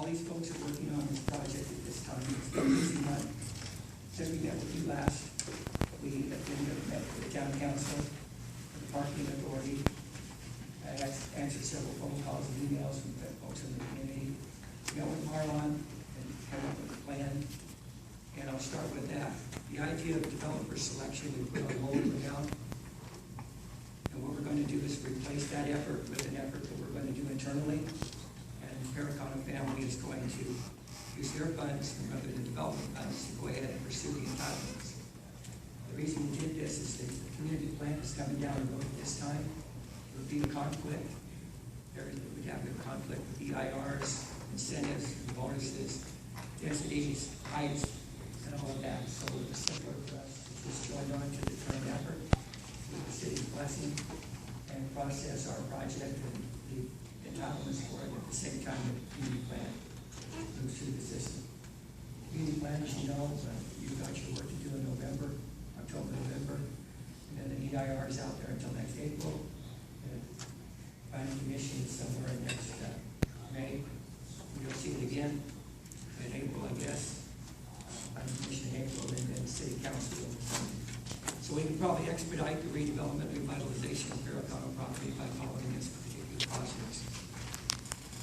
these folks are working on this project at this time. It's been a busy month. Since we met with you last, we have met with the town council, the parking authority. I answered several phone calls and emails from folks in the community. We met with Marlon and came up with a plan. And I'll start with that. The idea of developer selection we put on hold for now. And what we're going to do is replace that effort with an effort that we're going to do internally. And the Pernicano family is going to use their funds rather than development funds to go ahead and pursue the entitlements. The reason we did this is that the community plan is coming down the road at this time. There would be a conflict. We'd have a conflict with EIRs, incentives, bonuses, densities, heights, and all of that. So it was simpler for us to just join on to the current effort with the city's blessing and process our project and the entitlements for it at the same time that the community plan moves through the system. Community plan, as you know, you've got your work to do in November, October, November, and then the EIR is out there until next April. And planning commission is somewhere in next May. You'll see it again in April, I guess. Commission in April, and then City Council. So we can probably expedite the redevelopment and revitalization of Pernicano property by following this particular process.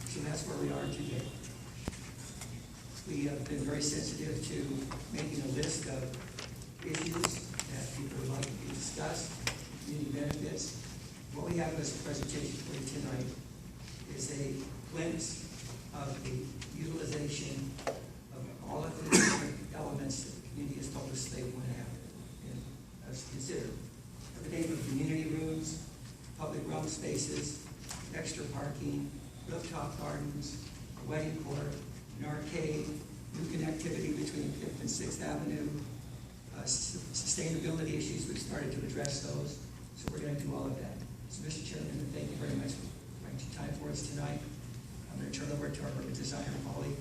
So that's where we are today. We have been very sensitive to making a list of issues that people would like to be discussed, community benefits. What we have as a presentation for you tonight is a glimpse of the utilization of all of the different elements that the community has told us they want to have as considered. Everything from community rooms, public realm spaces, extra parking, rooftop gardens, a wedding court, an arcade, new connectivity between 5th and 6th Avenue, sustainability issues. We've started to address those, so we're going to do all of that. So, Mr. Chairman, thank you very much for making time for us tonight. I'm going to turn over to our urban designer, Holly.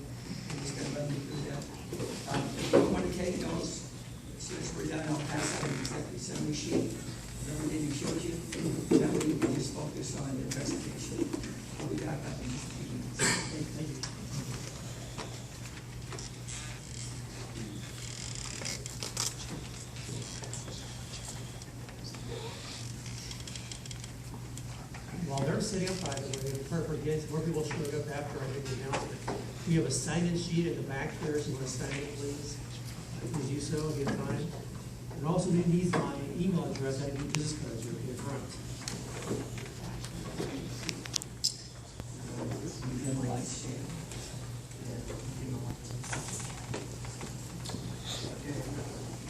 He's going to run me through that. If you want to take notes, as soon as we're done, I'll pass out an executive summary sheet. Everything we showed you, that way you can just focus on the presentation. I'll be back up in just a few minutes. Thank you. While they're sitting up, by the way, more people showed up after I made the announcement. We have a sign-in sheet in the back here, so you want to sign in, please. Please do so, get mine. And also needs my email address, I need business cards here in front. Okay,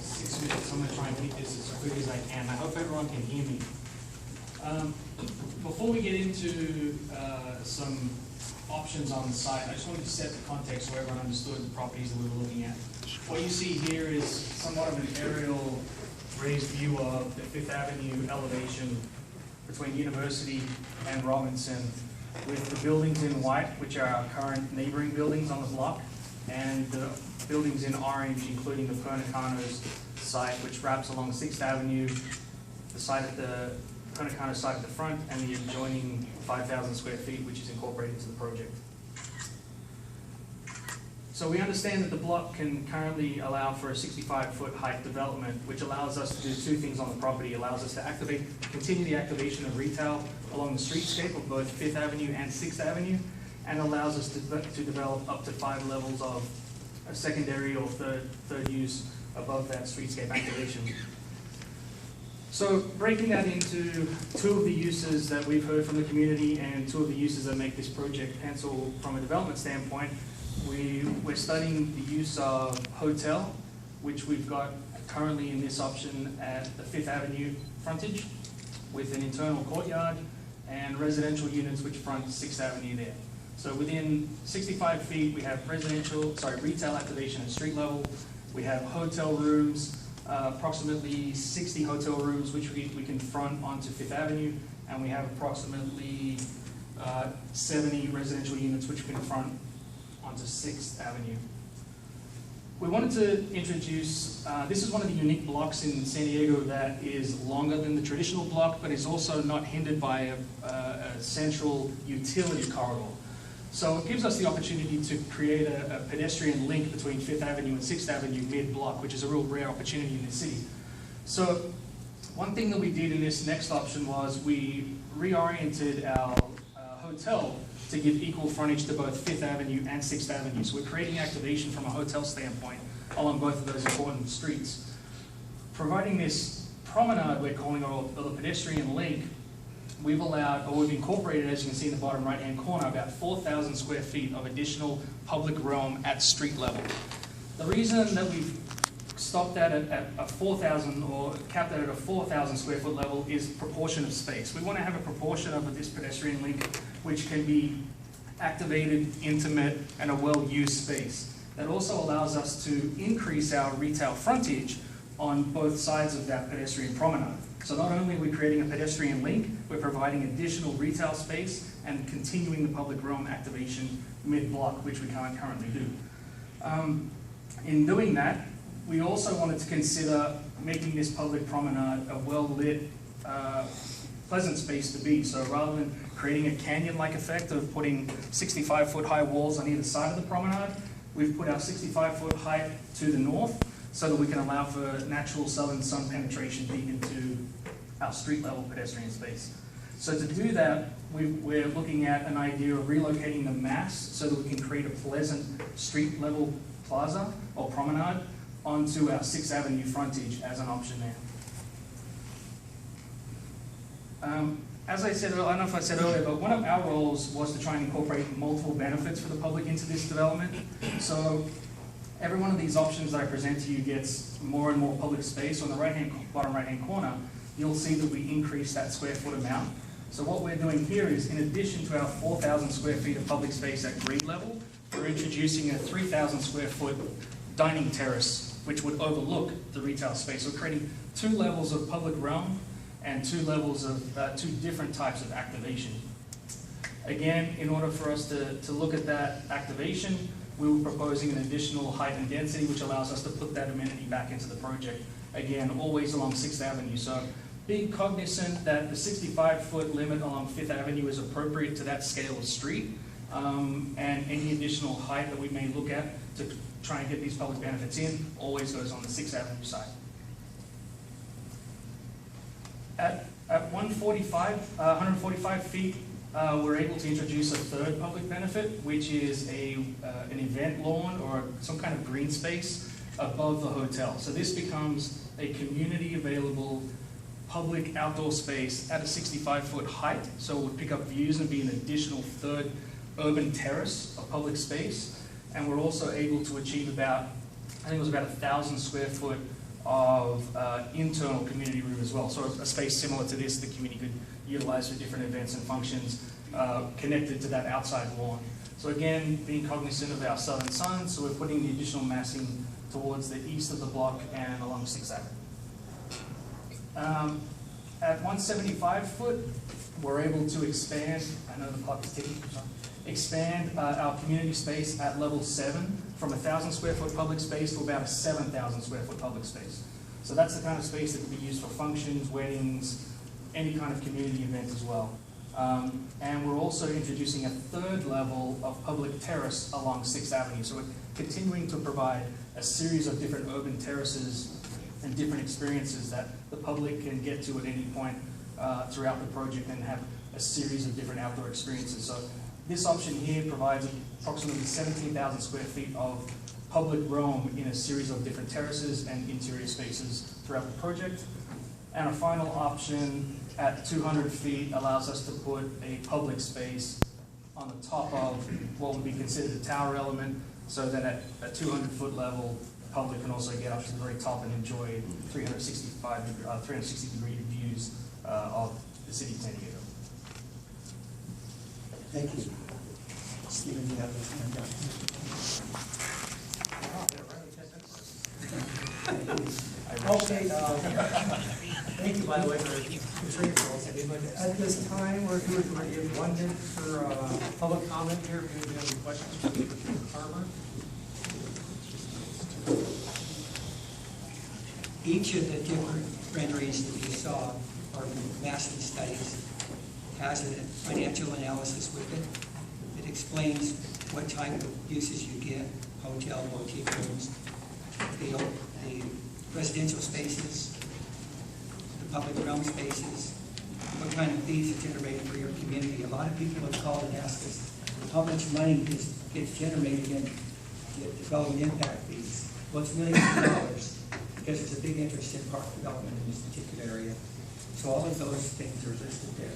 6 minutes. I'm going to try and keep this as quick as I can. I hope everyone can hear me. Before we get into some options on the site, I just wanted to set the context so everyone understood the properties that we were looking at. What you see here is somewhat of an aerial raised view of the 5th Avenue elevation between University and Robinson, with the buildings in white, which are our current neighboring buildings on the block, and the buildings in orange, including the Pernicano's site, which wraps along 6th Avenue, the site at the Pernicano site at the front, and the adjoining 5,000 square feet, which is incorporated into the project. So we understand that the block can currently allow for a 65-foot height development, which allows us to do two things on the property. It allows us to continue the activation of retail along the streetscape of both 5th Avenue and 6th Avenue, and allows us to develop up to 5 levels of a secondary or third use above that streetscape activation. So breaking that into two of the uses that we've heard from the community and two of the uses that make this project pencil from a development standpoint, we're studying the use of hotel, which we've got currently in this option at the 5th Avenue frontage with an internal courtyard, and residential units which front 6th Avenue there. So within 65 feet, we have retail activation at street level. We have hotel rooms, approximately 60 hotel rooms which we can front onto 5th Avenue, and we have approximately 70 residential units which we can front onto 6th Avenue. We wanted to introduce, this is one of the unique blocks in San Diego that is longer than the traditional block, but is also not hindered by a central utility corridor. So it gives us the opportunity to create a pedestrian link between 5th Avenue and 6th Avenue mid-block, which is a real rare opportunity in the city. So one thing that we did in this next option was we reoriented our hotel to give equal frontage to both 5th Avenue and 6th Avenue. So we're creating activation from a hotel standpoint along both of those important streets. Providing this promenade, we're calling it, or the pedestrian link, we've allowed, or we've incorporated, as you can see in the bottom right-hand corner, about 4,000 square feet of additional public realm at street level. The reason that we've stopped that at a 4,000 or capped that at a 4,000 square foot level is proportion of space. We want to have a proportion of this pedestrian link which can be activated, intimate, and a well-used space. That also allows us to increase our retail frontage on both sides of that pedestrian promenade. So not only are we creating a pedestrian link, we're providing additional retail space and continuing the public realm activation mid-block, which we can't currently do. In doing that, we also wanted to consider making this public promenade a well-lit, pleasant space to be. So rather than creating a canyon-like effect of putting 65-foot high walls on either side of the promenade, we've put our 65-foot height to the north so that we can allow for natural southern sun penetration deep into our street-level pedestrian space. So to do that, we're looking at an idea of relocating the mass so that we can create a pleasant street-level plaza or promenade onto our 6th Avenue frontage as an option there. As I said, I don't know if I said earlier, but one of our roles was to try and incorporate multiple benefits for the public into this development. So every one of these options that I present to you gets more and more public space. On the bottom right-hand corner, you'll see that we increase that square foot amount. So what we're doing here is, in addition to our 4,000 square feet of public space at grade level, we're introducing a 3,000 square foot dining terrace, which would overlook the retail space. So we're creating 2 levels of public realm and 2 levels of 2 different types of activation. Again, in order for us to look at that activation, we were proposing an additional height and density, which allows us to put that amenity back into the project. Again, always along 6th Avenue. So being cognizant that the 65-foot limit along 5th Avenue is appropriate to that scale of street, and any additional height that we may look at to try and get these public benefits in always goes on the 6th Avenue side. At 145 feet, we're able to introduce a third public benefit, which is an event lawn or some kind of green space above the hotel. So this becomes a community available public outdoor space at a 65-foot height. So it would pick up views and be an additional third urban terrace of public space. And we're also able to achieve about, I think it was about 1,000 square foot of internal community room as well. So a space similar to this, the community could utilize for different events and functions connected to that outside lawn. So again, being cognizant of our southern sun, so we're putting the additional massing towards the east of the block and along 6th Avenue. At 175 foot, we're able to expand, I know the clock is ticking, expand our community space at level 7 from 1,000 square foot public space to about a 7,000 square foot public space. So that's the kind of space that can be used for functions, weddings, any kind of community event as well. And we're also introducing a third level of public terrace along 6th Avenue. So we're continuing to provide a series of different urban terraces and different experiences that the public can get to at any point throughout the project and have a series of different outdoor experiences. So this option here provides approximately 17,000 square feet of public realm in a series of different terraces and interior spaces throughout the project. And a final option at 200 feet allows us to put a public space on the top of what would be considered a tower element, so that at a 200-foot level, the public can also get up to the very top and enjoy 360-degree views of the city of San Diego. Thank you. Stephen, you have this hand down. Okay, Thank you, by the way, for considering for us. at this time, we're going to give 1 minute for Public comment here, if you have any questions for Sherm Harmer. Each of the different renderings that you saw are master studies, has a financial analysis with it that explains what type of uses you get, hotel, boutique rooms, the residential spaces, the public realm spaces, what kind of fees are generated for your community. A lot of people have called and asked us how much money gets generated in the development impact fees. Well, it's millions of dollars because there's a big interest in park development in this particular area. So all of those things are listed there.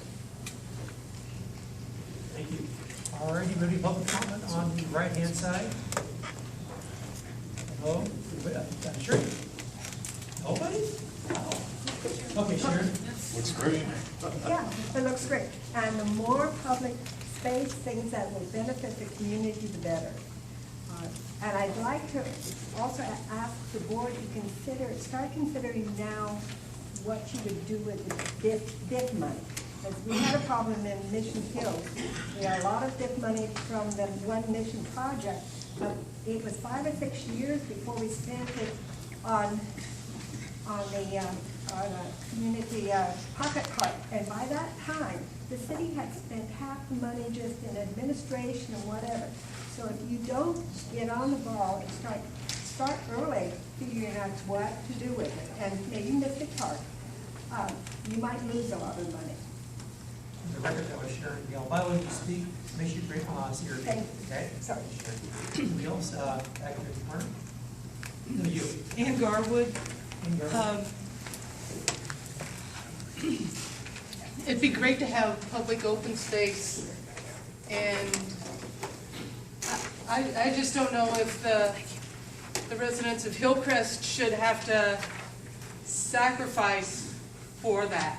Thank you. All righty, ready for public comment on the right-hand side? Hello? Sure. Nobody? Wow. Okay, Sharon. Looks great. Yeah, it looks great. And the more public space, things that will benefit the community, the better. And I'd like to also ask the board to start considering now what you would do with the DIF money. Because we had a problem in Mission Hills. We had a lot of DIF money from the one mission project, but it was 5 or 6 years before we spent it on a community pocket park. And by that time, the city had spent half the money just in administration and whatever. So if you don't get on the ball and start early figuring out what to do with it, and maybe miss the park, you might lose a lot of money. The record, that was Sharon Gale. By the way, you speak, make sure you bring us here. Thank you. Okay? Sorry. Anybody else, active part? No, you. Ann Garwood. It'd be great to have public open space, and I just don't know if the residents of Hillcrest should have to sacrifice for that.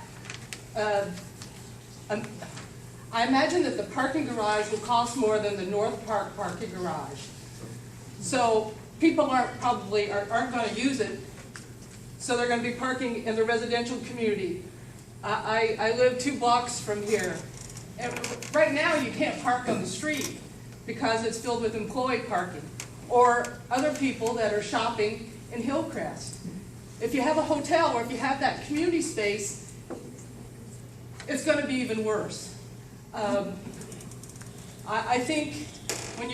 I imagine that the parking garage will cost more than the North Park parking garage. So people aren't going to use it, so they're going to be parking in the residential community. I live 2 blocks from here. And right now you can't park on the street because it's filled with employee parking or other people that are shopping in Hillcrest. If you have a hotel or if you have that community space, it's going to be even worse. I think when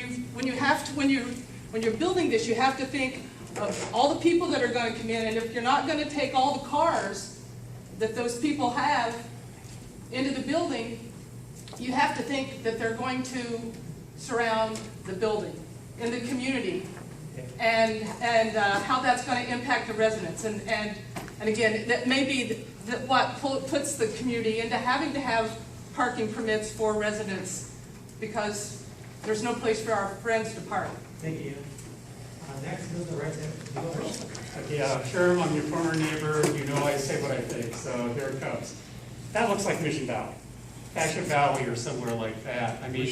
you're building this, you have to think of all the people that are going to come in, and if you're not going to take all the cars that those people have into the building, you have to think that they're going to surround the building in the community, and how that's going to impact the residents. And again, that may be what puts the community into having to have parking permits for residents, because there's no place for our friends to park. Thank you. Next is the resident. Yeah, Sherm, I'm your former neighbor. You know I say what I think, so here it comes. That looks like Mission Valley. Fashion Valley or somewhere like that. I mean,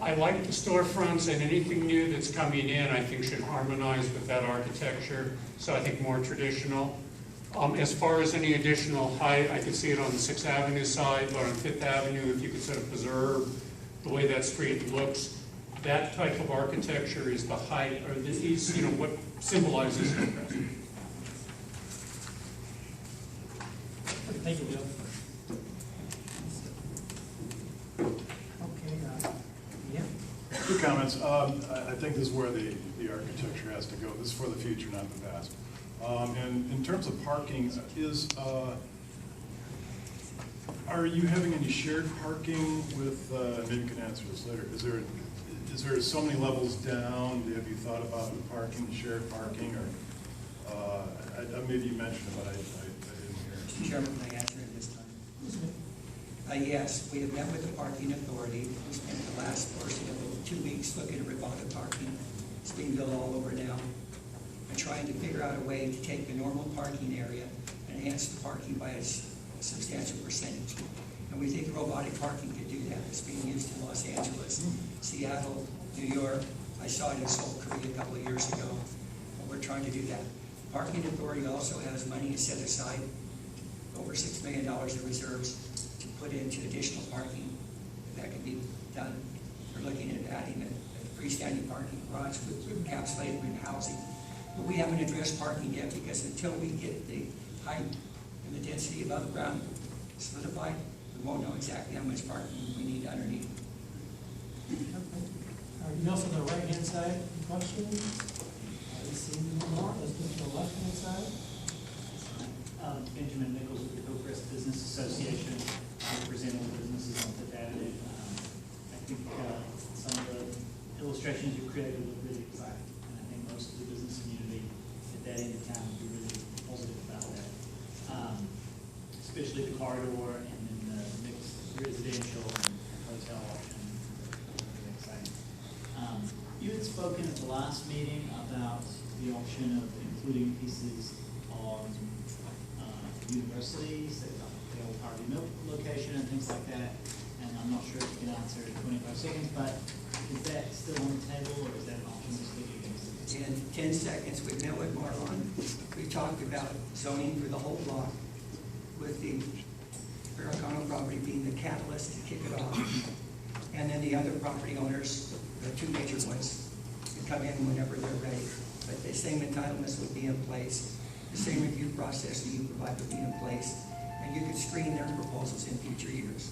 I like the storefronts, and anything new that's coming in I think should harmonize with that architecture, so I think more traditional. As far as any additional height, I could see it on the 6th Avenue side, but on 5th Avenue, if you could sort of preserve the way that street looks, that type of architecture is the height, or is, you know, what symbolizes Hillcrest. Thank you, Bill. Okay, yeah. 2 comments. I think this is where the architecture has to go. This is for the future, not the past. And in terms of parking, are you having any shared parking with, maybe you can answer this later, is there so many levels down? Have you thought about the parking, shared parking, or, maybe you mentioned it, but I didn't hear it. Mr. Chairman, can I answer it this time? Yes, we have met with the parking authority. We spent the last portion of 2 weeks looking at revolving parking. It's being built all over now. And trying to figure out a way to take the normal parking area and enhance the parking by a substantial percentage. And we think robotic parking could do that. It's being used in Los Angeles, Seattle, New York. I saw it in Seoul, Korea a couple of years ago. But we're trying to do that. The Parking Authority also has money set aside, over $6 million in reserves, to put into additional parking. If that can be done, we're looking at adding a freestanding parking garage with encapsulated in housing. But we haven't addressed parking yet, because until we get the height and the density above ground solidified, we won't know exactly how much parking we need underneath. Anything else on the right-hand side, questions? Seeing no more, let's go to the left-hand side. Benjamin Nichols with the Hillcrest Business Association, representing the businesses on Fifth Avenue. I think some of the illustrations you created look really exciting, and I think most of the business community at that end of town would be really positive about that. Especially the corridor and then the mixed residential and hotel option, really exciting. You had spoken at the last meeting about the option of including pieces on universities, the old Harvey Milk location and things like that. And I'm not sure if you can answer in 25 seconds, but is that still on the table or is that an option that's looking against it? In 10 seconds, we met with Marlon. We talked about zoning for the whole block, with the Pernicano property being the catalyst to kick it off. And then the other property owners, the two major ones, can come in whenever they're ready. But the same entitlements would be in place, the same review process that you provide would be in place, and you could screen their proposals in future years.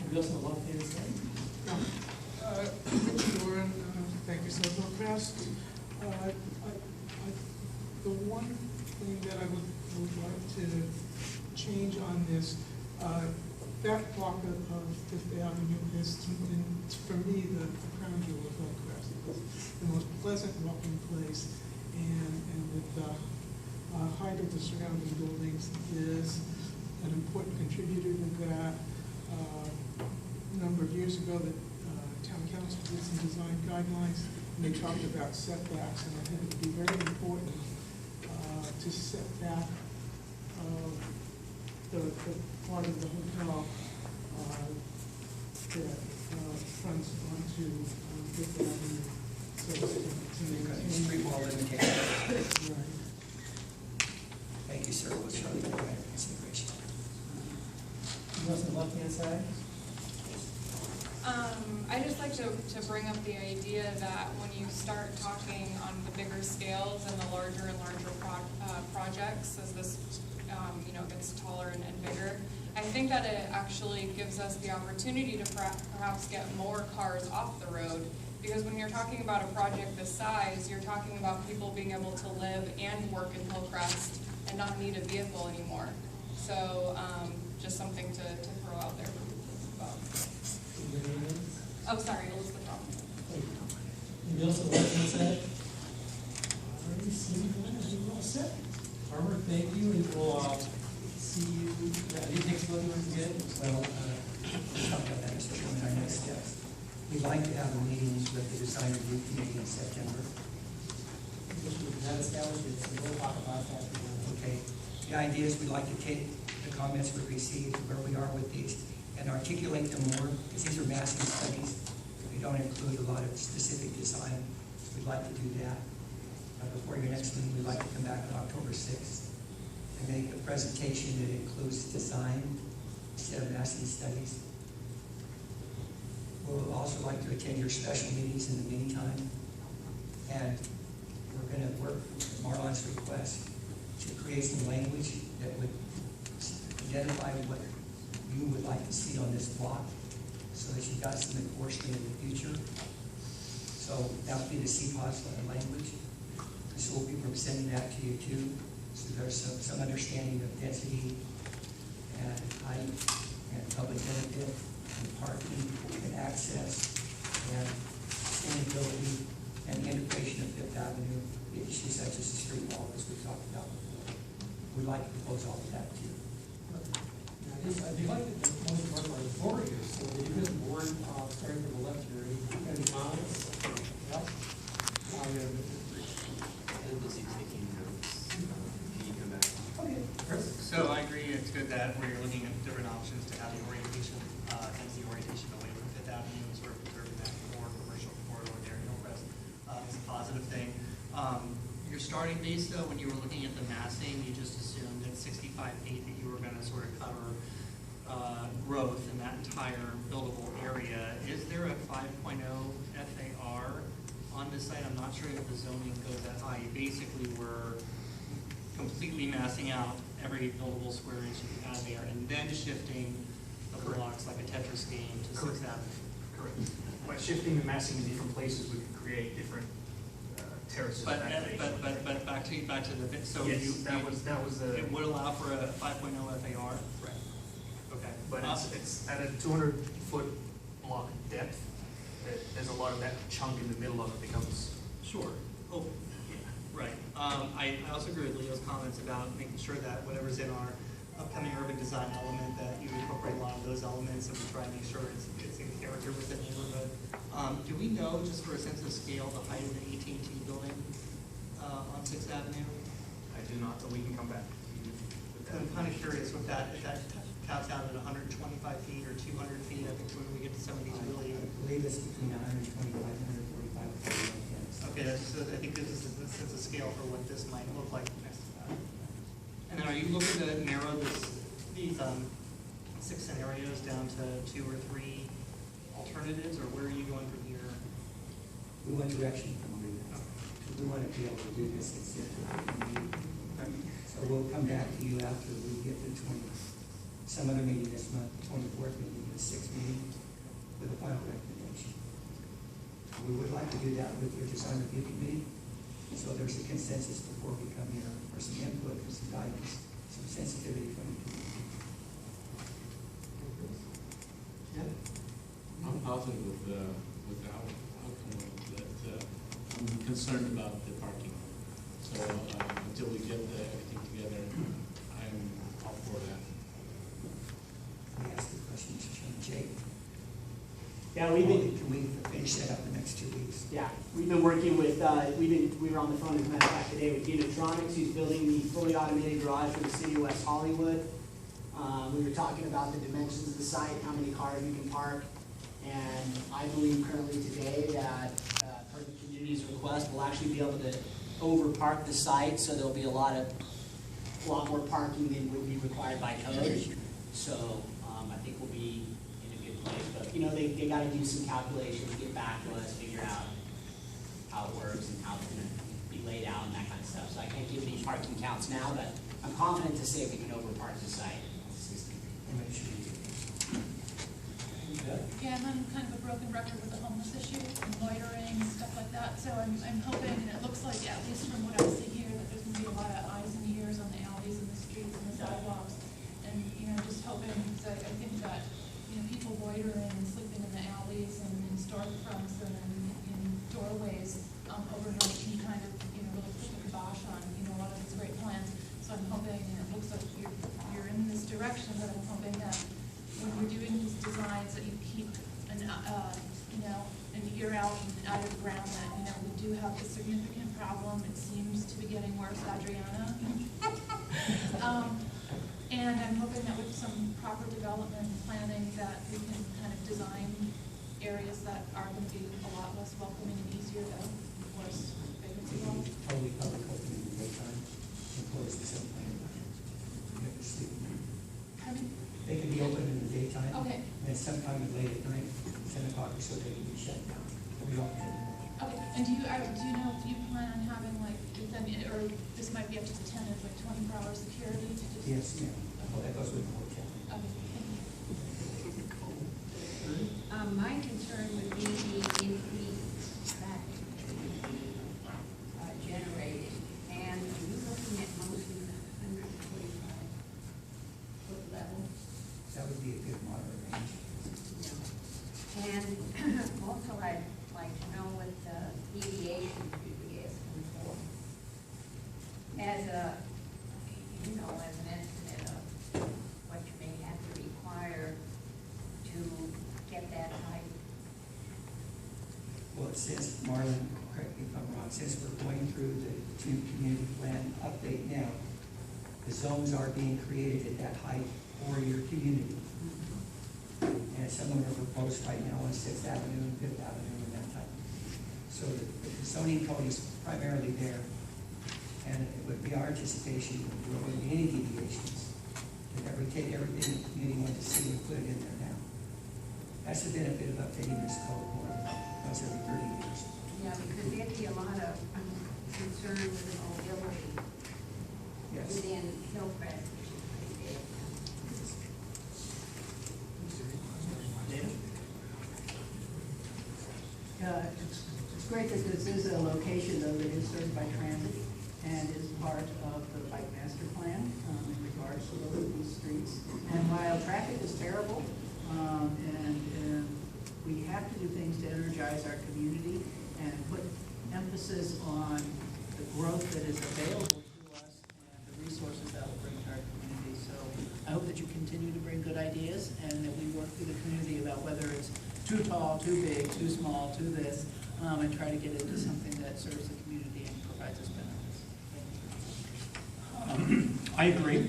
Anybody else on the left-hand side? Richard Doran, thank you, Sir Hillcrest. The one thing that I would like to change on this, that block of Fifth Avenue has been, for me, the crown jewel of Hillcrest. It's the most pleasant walking place, and with the height of the surrounding buildings is an important contributor to that. A number of years ago, the town council did some design guidelines, and they talked about setbacks, and I think it would be very important to set back the part of the hotel that fronts onto Fifth Avenue, so to maintain. Street wall limitation. Right. Thank you, sir. We'll show you that consideration. Anyone else on the left-hand side? I just like to bring up the idea that when you start talking on the bigger scales and the larger and larger projects, as this gets taller and bigger, I think that it actually gives us the opportunity to perhaps get more cars off the road. Because when you're talking about a project this size, you're talking about people being able to live and work in Hillcrest and not need a vehicle anymore. So just something to throw out there for people to think about. Oh, sorry, Elizabeth Robinson. Anybody else on the left-hand side? Alrighty, seeing none, I think we're all set. Harmer, thank you, and we'll see you, I think next month we're good. Well, we'll talk about that, Mr. Chairman, our next steps. We'd like to have a meeting with the design review committee in September. That established, so we'll talk about that. Okay. The idea is we'd like to take the comments we received, where we are with these, and articulate them more, because these are massing studies. They don't include a lot of specific design. We'd like to do that. Before your next meeting, we'd like to come back on October 6th and make a presentation that includes design instead of massing studies. We'll also like to attend your special meetings in the meantime. And we're going to work with Marlon's request to create some language that would identify what you would like to see on this block, so that you've got some enforcement in the future. So that would be the CPOS language. So we'll be sending that to you too. So there's some understanding of density and height and public benefit and parking and access and sustainability and the integration of Fifth Avenue, issues such as the street wall, as we talked about before. We'd like to propose all of that to you. I'd like to point to our board here, so the good board, starting from the left here, any comments? Yep. Okay. So I agree, it's good that we're looking at different options to have the orientation, density orientation away from Fifth Avenue and sort of preserving that more commercial corridor there in Hillcrest. It's a positive thing. Your starting base though, when you were looking at the massing, you just assumed at 65 feet that you were going to sort of cover growth in that entire buildable area. Is there a 5.0 FAR on this site? I'm not sure if the zoning goes that high. You basically were completely massing out every buildable square inch you had there and then shifting the blocks like a Tetris game to 6th Avenue. Correct. By shifting the massing in different places, we could create different terraces of activation. But back to the bit, so Yes, you. that was the. It would allow for a 5.0 FAR? Right. Okay. But it's at a 200-foot block depth, there's a lot of that chunk in the middle of it becomes. Sure. Oh, right. I also agree with Leo's comments about making sure that whatever's in our upcoming urban design element, that you incorporate a lot of those elements and we try and make sure it's in character with the neighborhood. Do we know, just for a sense of scale, the height of the AT&T building on 6th Avenue? I do not, but we can come back with that. I'm kind of curious if that caps out at 125 feet or 200 feet. I think when we get to some of these really. I believe it's between 125 and 145. Okay, I think this is a sense of scale for what this might look like next to that. And then are you looking to narrow these 6 scenarios down to 2 or 3 alternatives, or where are you going from here? We want direction from you. We want to be able to do this consistently. So we'll come back to you after we get to some other meeting this month, the 24th meeting, the 6th meeting, with a final recommendation. We would like to do that with your design review committee, so there's a consensus before we come here, or some input, or some guidance, some sensitivity from the community. I'm positive with the outcome that I'm concerned about the parking. So until we get everything together, I'm all for that. Let me ask the question, Mr. Chairman. Jake? Yeah, Can we finish that up in the next 2 weeks? Yeah, we've been working with, we were on the phone, as a matter of fact, today with Unitronics, who's building the fully automated garage for the city of West Hollywood. We were talking about the dimensions of the site, how many cars you can park, and I believe currently today that, per the community's request, we'll actually be able to over-park the site, so there'll be a lot more parking than would be required by code. So, I think we'll be in a good place, but, you know, they gotta do some calculations, get back to us, figure out how it works and how it's gonna be laid out and that kind of stuff. So I can't give any parking counts now, but I'm confident to say we can over-park the site. Yeah, and I'm kind of a broken record with the homeless issue and loitering and stuff like that. So I'm hoping, and it looks like, at least from what I see here, that there's gonna be a lot of eyes and ears on the alleys and the streets and the sidewalks. And, you know, just hoping, because I think that, you know, people loitering and sleeping in the alleys and in storefronts and in doorways overnight can kind of, you know, really put the kibosh on, you know, a lot of these great plans. So I'm hoping, and it looks like you're in this direction, but I'm hoping that when you're doing these designs, that you keep you know, an ear out and out of the ground that, you know, we do have a significant problem. It seems to be getting worse, Adriana. And I'm hoping that with some proper development planning that we can kind of design areas that are going to be a lot less welcoming and easier to enforce vacancy laws. Totally public open in the daytime, employees the same plan. You have to sleep. They can be open in the daytime. Okay. And sometime late at night, 10 o'clock or so, they can be shut down. We don't. Okay, and do you know if you plan on having like, or this might be up to the tenant, like 24-hour security to just? Yes, ma'am. Well, that goes with the hotel. Okay, thank you. My concern would be the increased traffic generated. And are you looking at mostly the 145-foot level? That would be a good moderate range. And also, I'd like to know what the deviation you'd be asking for. As an estimate of what you may have to require to get that height. Well, it says, Marlon, correct me if I'm wrong, since we're going through the community plan update now, the zones are being created at that height for your community. And some of them are proposed right now on 6th Avenue and 5th Avenue and that type. So the zoning code is primarily there. And it would be our anticipation that there wouldn't be any deviations. That take everything the community wants to see and put it in there now. That's the benefit of updating this code more once every 30 years. Yeah, because there'd be a lot of concern with the mobility within Hillcrest, which is pretty big. It's great that this is a location, though, that is served by transit and is part of the bike master plan in regards to these streets. And while traffic is terrible, and we have to do things to energize our community and put emphasis on the growth that is available to us and the resources that will bring to our community. So I hope that you continue to bring good ideas and that we work through the community about whether it's too tall, too big, too small, too this, and try to get it into something that serves the community and provides us benefits. I agree,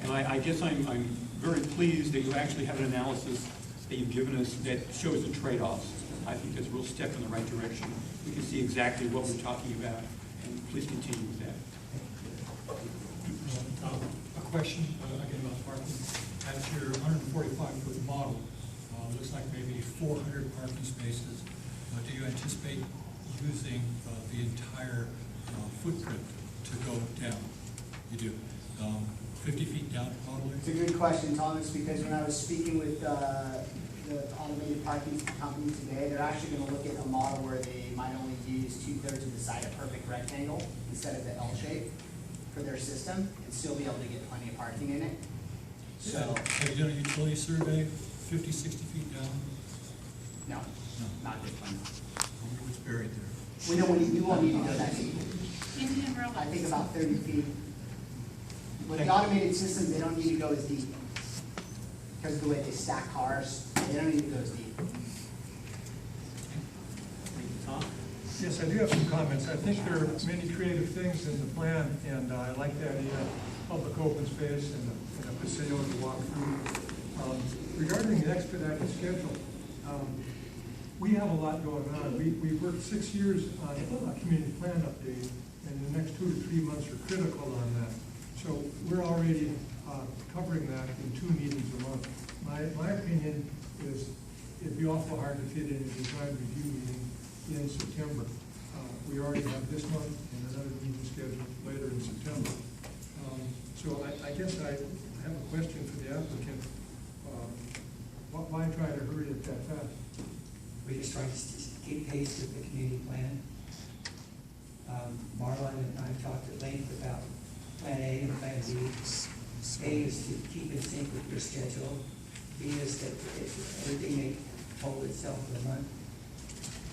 and I guess I'm very pleased that you actually have an analysis that you've given us that shows the trade-offs. I think that's a real step in the right direction. We can see exactly what we're talking about, and please continue with that. A question, again, about parking. At your 145-foot model, looks like maybe 400 parking spaces. Do you anticipate using the entire footprint to go down? You do. 50 feet down probably? It's a good question, Thomas, because when I was speaking with the automated parking company today, they're actually going to look at a model where they might only use 2/3 of the side, a perfect rectangle, instead of the L shape for their system, and still be able to get plenty of parking in it. So, have you done a utility survey 50, 60 feet down? No, not this one. I wonder what's buried there. We don't want you won't need to go that deep. Indian railroad. I think about 30 feet. With the automated systems, they don't need to go as deep. Because of the way they stack cars, they don't need to go as deep. Tom? Yes, I do have some comments. I think there are many creative things in the plan, and I like the idea of public open space and a Paseo to walk through. Regarding the expedited schedule, we have a lot going on. We worked 6 years on a community plan update, and the next 2 to 3 months are critical on that. So we're already covering that in 2 meetings a month. My opinion is it'd be awful hard to fit in a design review meeting in September. We already have this month and another meeting scheduled later in September. So I guess I have a question for the applicant. Why try to hurry it that fast? We just try to keep pace with the community plan. Marlon and I have talked at length about Plan A and Plan B. A is to keep in sync with your schedule. B is that everything may hold itself for a month.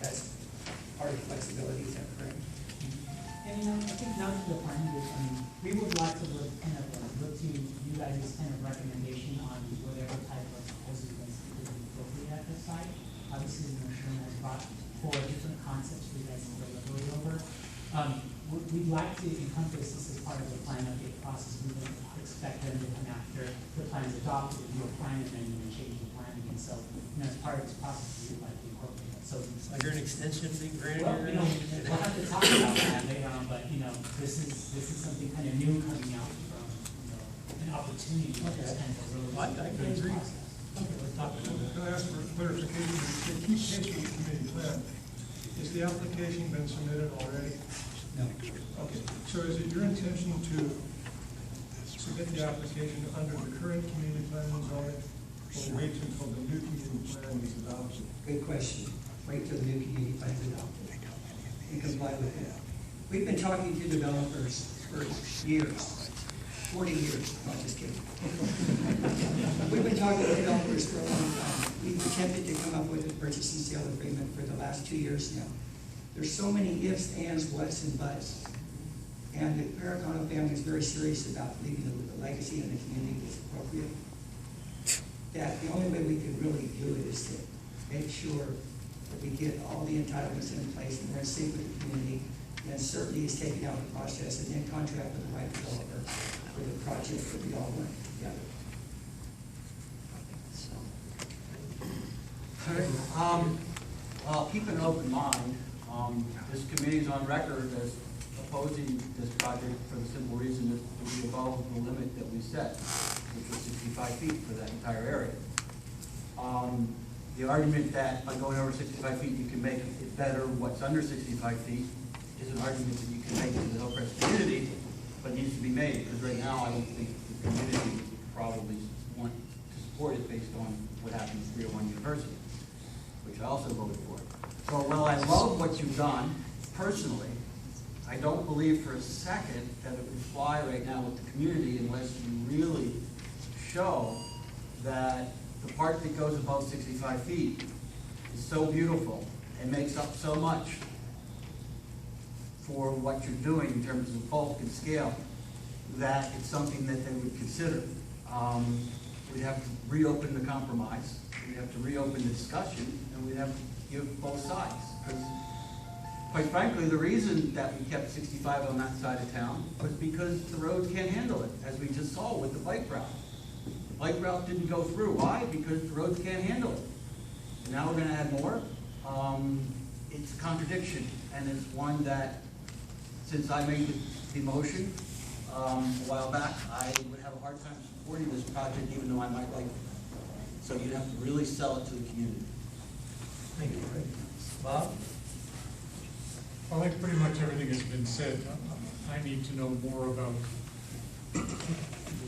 That's part of flexibility, is that correct? And, I think now to the point is, we would like to look to you guys' kind of recommendation on whatever type of housing density would be appropriate at this site. Obviously, Sherm has brought 4 different concepts for you guys to deliberate over. We'd like to encompass this as part of the plan update process. We would expect them to come after the plan is adopted, review a plan, and then change the plan again. So, as part of this process, we would like to incorporate that. So, Is there an extension being granted? well, we'll have to talk about that later on, but, this is something kind of new coming out from, an opportunity to just kind of really. I can agree. Okay, let's talk about it. Can I ask for clarification? To keep pace with the community plan, has the application been submitted already? No. Okay, so is it your intention to submit the application under the current community plan and zoning, or wait until the new community plan is adopted? Good question. Wait till the new community plan is adopted and comply with it. We've been talking to developers for years, 40 years, not just kidding. We've been talking to developers for a long time. We've attempted to come up with a purchase and sale agreement for the last 2 years now. There's so many ifs, ands, whats, and buts. And the Pernicano family is very serious about leaving a legacy in the community that's appropriate. That the only way we can really do it is to make sure that we get all the entitlements in place and we're in sync with the community. And certainly is taking out the process and then contract with the right developer for the project that we all want together. All right. Well, keep an open mind. This committee is on record as opposing this project for the simple reason that it would be above the limit that we set, which was 65 feet for that entire area. The argument that by going over 65 feet you can make it better what's under 65 feet is an argument that you can make to the Hillcrest community, but needs to be made, because right now I don't think the community would probably want to support it based on what happened at 301 University, which also voted for it. So while I love what you've done, personally, I don't believe for a second that it would fly right now with the community unless you really show that the part that goes above 65 feet is so beautiful and makes up so much for what you're doing in terms of bulk and scale, that it's something that they would consider. We'd have to reopen the compromise, we'd have to reopen the discussion, and we'd have to give both sides. Because quite frankly, the reason that we kept 65 on that side of town was because the roads can't handle it, as we just saw with the bike route. The bike route didn't go through. Why? Because the roads can't handle it. And now we're gonna add more. It's a contradiction, and it's one that, since I made the motion a while back, I would have a hard time supporting this project, even though I might like it. So you'd have to really sell it to the community. Thank you, Craig. Bob? I think pretty much everything has been said. I need to know more about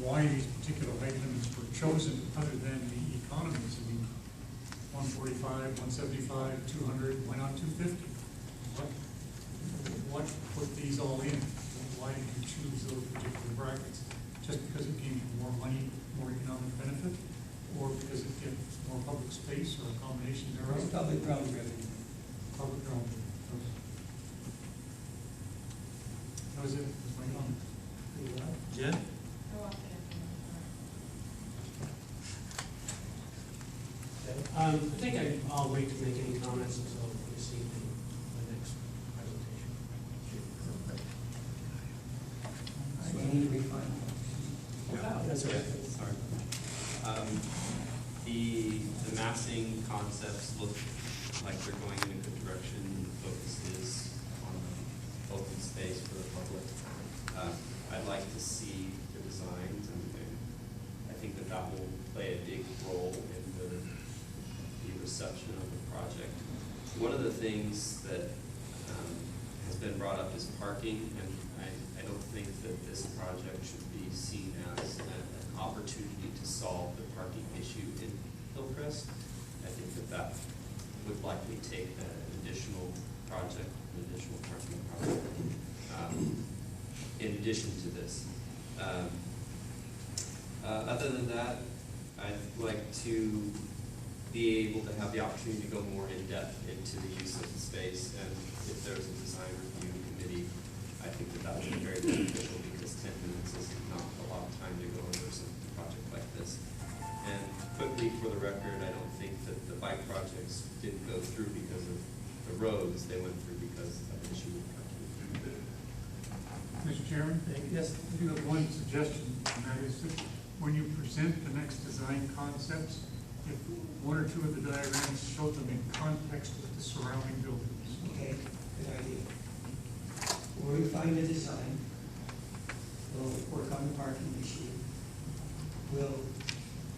why these particular height limits were chosen, other than the economies. I mean, 145, 175, 200, why not 250? What put these all in? Why did you choose those particular brackets? Just because it gave you more money, more economic benefit, or because it gives more public space, or a combination thereof? It's public realm revenue. Public realm. That was it. That's my comment. Jen? I think I'll wait to make any comments until we see the next presentation. I need to refine. That's okay. Sorry. The massing concepts look like they're going in a good direction. The focus is on open space for the public. I'd like to see the designs, and I think that will play a big role in the reception of the project. One of the things that has been brought up is parking, and I don't think that this project should be seen as an opportunity to solve the parking issue in Hillcrest. I think that would likely take an additional project, an additional parking project, in addition to this. Other than that, I'd like to be able to have the opportunity to go more in depth into the use of the space, and if there's a design review committee, I think that would be very beneficial, because 10 minutes is not a lot of time to go over a project like this. And quickly, for the record, I don't think that the bike projects didn't go through because of the roads, they went through because of an issue with parking. Mr. Chairman? Yes. I do have one suggestion, and that is that when you present the next design concepts, if one or two of the diagrams show them in context with the surrounding buildings. Okay, good idea. We'll refine the design. We'll work on the parking issue. We'll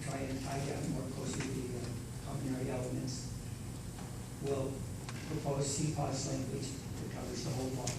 try and tie down more closely the common area elements. We'll propose CPOS language that covers the whole block.